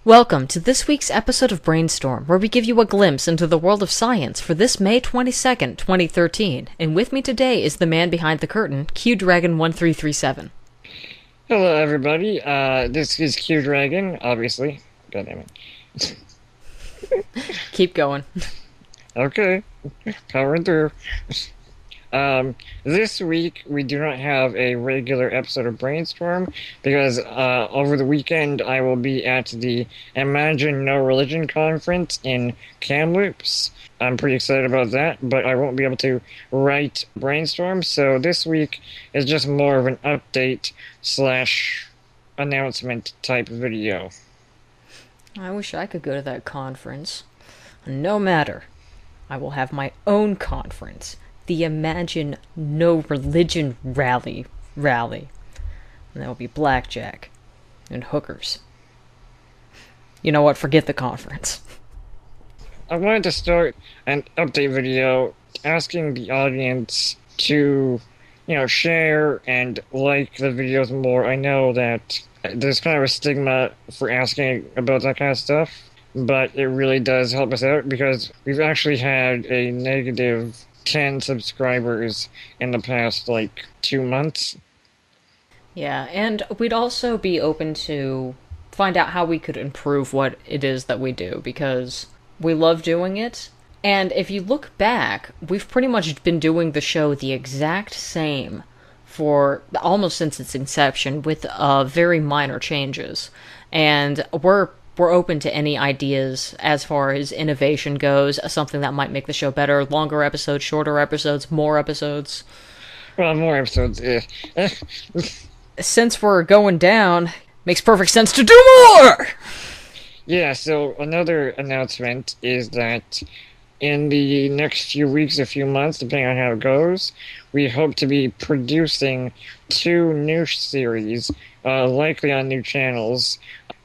Welcome to this week's episode of Brainstorm, where we give you a glimpse into the world of science for this May 22nd, 2013. And with me today is the man behind the curtain, QDragon1337. Hello, everybody. This is Q Dragon, obviously. God damn it. Keep going. Okay, powering through. This week we do not have a regular episode of Brainstorm because over the weekend I will be at the Imagine No Religion conference in Kamloops. I'm pretty excited about that, but I won't be able to write Brainstorm, so this week is just more of an update / announcement type video. I wish I could go to that conference. No matter. I will have my own conference. The Imagine No Religion rally. And there will be blackjack and hookers. You know what? Forget the conference. I wanted to start an update video asking the audience to, share and like the videos more. I know that there's kind of a stigma for asking about that kind of stuff, but it really does help us out because we've actually had a negative 10 subscribers in the past 2 months. Yeah, and we'd also be open to find out how we could improve what it is that we do, because we love doing it. And if you look back, we've pretty much been doing the show the exact same for almost since its inception, with very minor changes. And we're open to any ideas as far as innovation goes, something that might make the show better, longer episodes, shorter episodes, more episodes. Well, more episodes, Since we're going down, makes perfect sense to do more! Yeah, so another announcement is that in the next few weeks, a few months, depending on how it goes, we hope to be producing 2 new series, likely on new channels.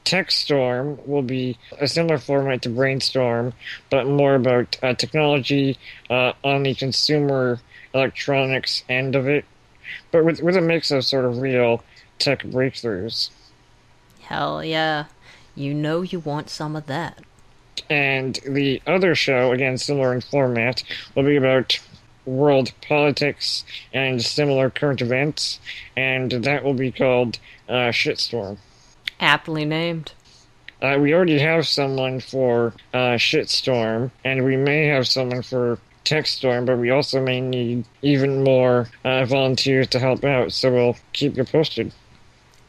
TechStorm will be a similar format to Brainstorm, but more about technology on the consumer electronics end of it, but with a mix of sort of real tech breakthroughs. Hell yeah. You know you want some of that. And the other show, again similar in format, will be about world politics and similar current events, and that will be called Shitstorm. Aptly named. We already have someone for Shitstorm, and we may have someone for TechStorm, but we also may need even more volunteers to help out, so we'll keep you posted.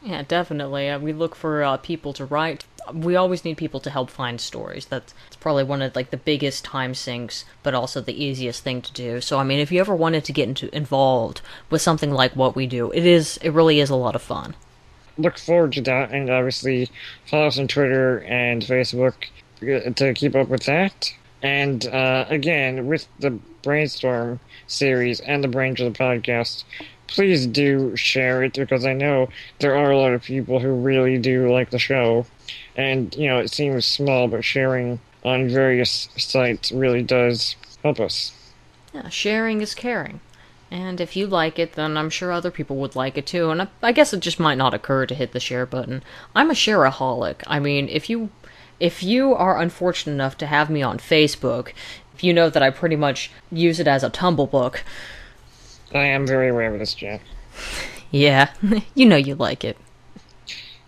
Yeah, definitely. We look for people to write. We always need people to help find stories. That's probably one of the biggest time sinks, but also the easiest thing to do. So, I mean, if you ever wanted to get involved with something like what we do, it really is a lot of fun. Look forward to that, and obviously follow us on Twitter and Facebook to keep up with that. And again, with the Brainstorm series and the Brains of the podcast, please do share it, because I know there are a lot of people who really do like the show. And, it seems small, but sharing on various sites really does help us. Yeah, sharing is caring. And if you like it, then I'm sure other people would like it too. And I guess it just might not occur to hit the share button. I'm a shareaholic. I mean, if you are unfortunate enough to have me on Facebook, you know that I pretty much use it as a tumble book. I am very aware of this, Jack. Yeah, you know you like it.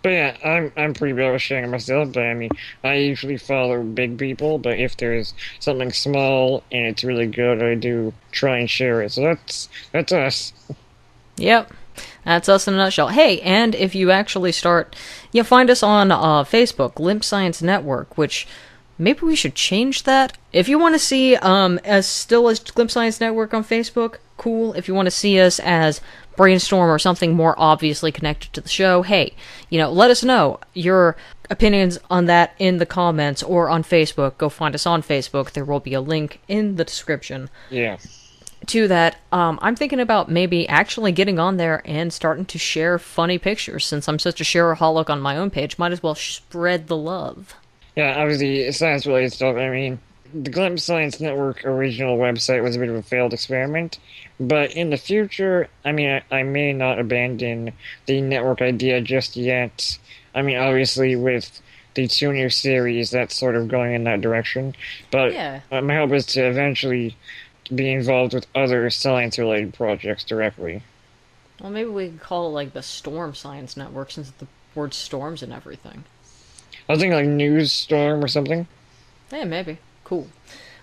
But yeah, I'm pretty bad with sharing myself, but I mean, I usually follow big people, but if there's something small and it's really good, I do try and share it. So that's us. Yep, that's us in a nutshell. Hey, and if you actually find us on Facebook, Glimpse Science Network, which maybe we should change that. If you want to see as Glimpse Science Network on Facebook, cool. If you want to see us as Brainstorm or something more obviously connected to the show, hey, let us know your opinions on that in the comments or on Facebook. Go find us on Facebook. There will be a link in the description. Yeah. To that, I'm thinking about maybe actually getting on there and starting to share funny pictures. Since I'm such a shareaholic on my own page, might as well spread the love. Yeah, obviously, science-related stuff. I mean, the Glimpse Science Network original website was a bit of a failed experiment, but in the future, I mean, I may not abandon the network idea just yet. I mean, obviously, with the 2 new series that's sort of going in that direction. But Yeah. my hope is to eventually be involved with other science-related projects directly. Well, maybe we could call it like the Storm Science Network since the word storms and everything. I was thinking like News Storm or something. Yeah, maybe. Cool.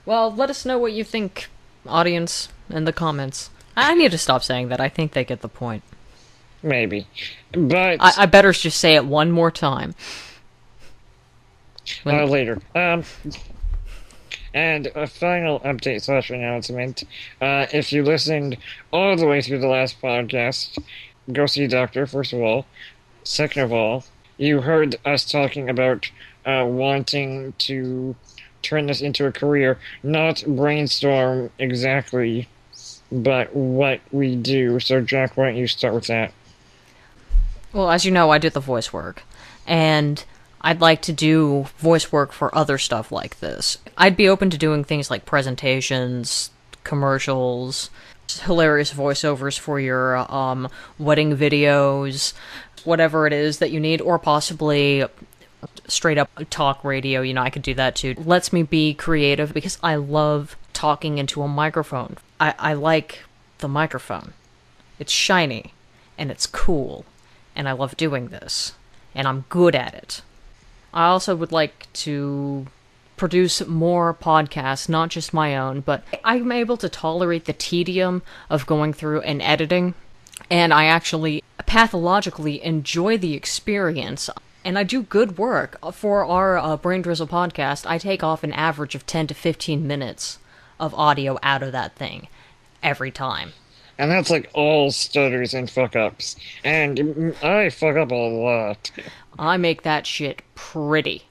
Well, let us know what you think, audience, in the comments. I need to stop saying that. I think they get the point. Maybe. But I better just say it one more time. later. And a final update slash announcement. If you listened all the way through the last podcast, go see a doctor, first of all. Second of all, you heard us talking about wanting to turn this into a career, not brainstorm exactly, but what we do. So, Jack, why don't you start with that? Well, as you know, I do the voice work, and I'd like to do voice work for other stuff like this. I'd be open to doing things like presentations, commercials, hilarious voiceovers for your wedding videos, whatever it is that you need, or possibly straight up talk radio. You know, I could do that too. It lets me be creative because I love talking into a microphone. I like the microphone. It's shiny, and it's cool, and I love doing this, and I'm good at it. I also would like to produce more podcasts, not just my own, but I'm able to tolerate the tedium of going through and editing, and I actually pathologically enjoy the experience, and I do good work. For our Brain Drizzle podcast, I take off an average of 10 to 15 minutes of audio out of that thing every time. And that's like all stutters and fuck ups. And I fuck up a lot. I make that shit pretty.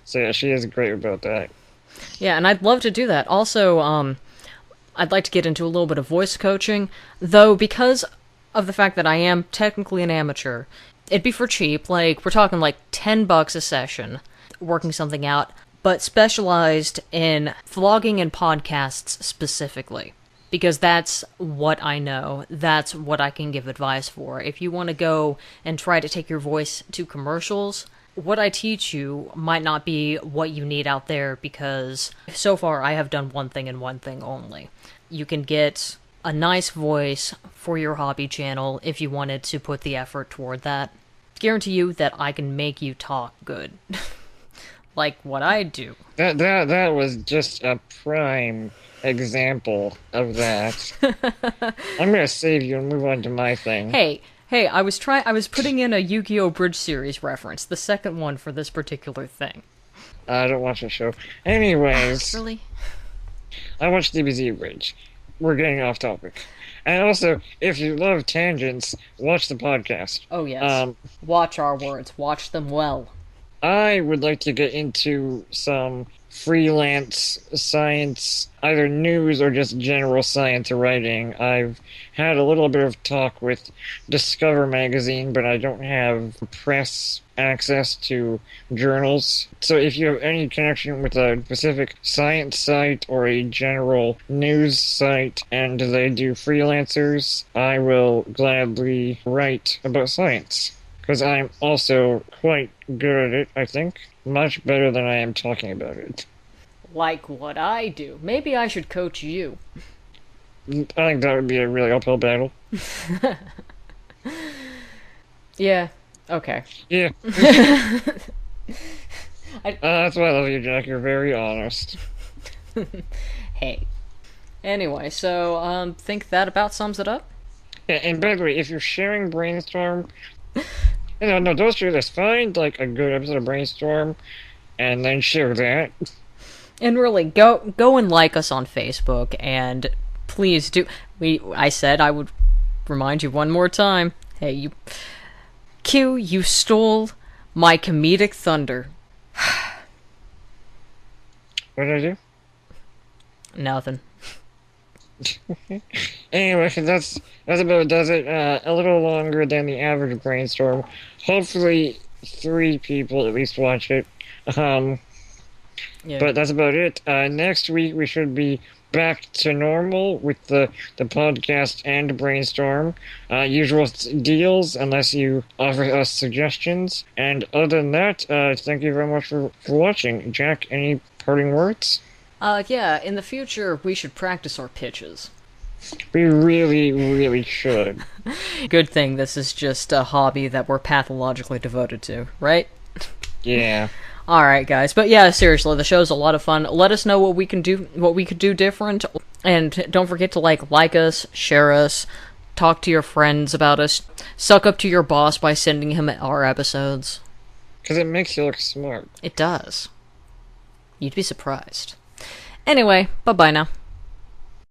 So yeah, she is great about that. Yeah, and I'd love to do that. Also, I'd like to get into a little bit of voice coaching, though because of the fact that I am technically an amateur, it'd be for cheap. Like, we're talking like $10 a session, working something out, but specialized in vlogging and podcasts specifically. Because that's what I know. That's what I can give advice for. If you want to go and try to take your voice to commercials, what I teach you might not be what you need out there, because so far I have done one thing and one thing only. You can get a nice voice for your hobby channel if you wanted to put the effort toward that. Guarantee you that I can make you talk good. Like what I do. That was just a prime example of that. I'm gonna save you and move on to my thing. Hey, I was putting in a Yu-Gi-Oh! Bridge series reference, the second one for this particular thing. I don't watch the show. Anyways, Really? I watched DBZ Bridge. We're getting off topic. And also, if you love tangents, watch the podcast. Oh yes. Watch our words. Watch them well. I would like to get into some freelance science, either news or just general science writing. I've had a little bit of talk with Discover magazine, but I don't have press access to journals. So if you have any connection with a specific science site or a general news site and they do freelancers, I will gladly write about science. Because I'm also quite good at it, I think. Much better than I am talking about it. Like what I do. Maybe I should coach you. I think that would be a really uphill battle. Yeah. Okay. Yeah. That's why I love you, Jack. You're very honest. Hey. Anyway, so, think that about sums it up? Yeah, and by the way, if you're sharing Brainstorm, no, don't share this. Find, like, a good episode of Brainstorm, and then share that. And really, go and like us on Facebook, and please do. I said I would remind you one more time. Hey, you stole my comedic thunder. What did I do? Nothing. Anyway, that's about does it. A little longer than the average Brainstorm. Hopefully, 3 people at least watch it. Yeah. But that's about it. Next week we should be back to normal with the podcast and Brainstorm. Usual deals, unless you offer us suggestions. And other than that, thank you very much for watching. Jack, any parting words? Yeah, in the future, we should practice our pitches. We really, really should. Good thing this is just a hobby that we're pathologically devoted to, right? Yeah. Alright, guys. But yeah, seriously, the show's a lot of fun. Let us know what we can do, what we could do different. And don't forget to like us, share us, talk to your friends about us, suck up to your boss by sending him our episodes. Because it makes you look smart. It does. You'd be surprised. Anyway, bye-bye now.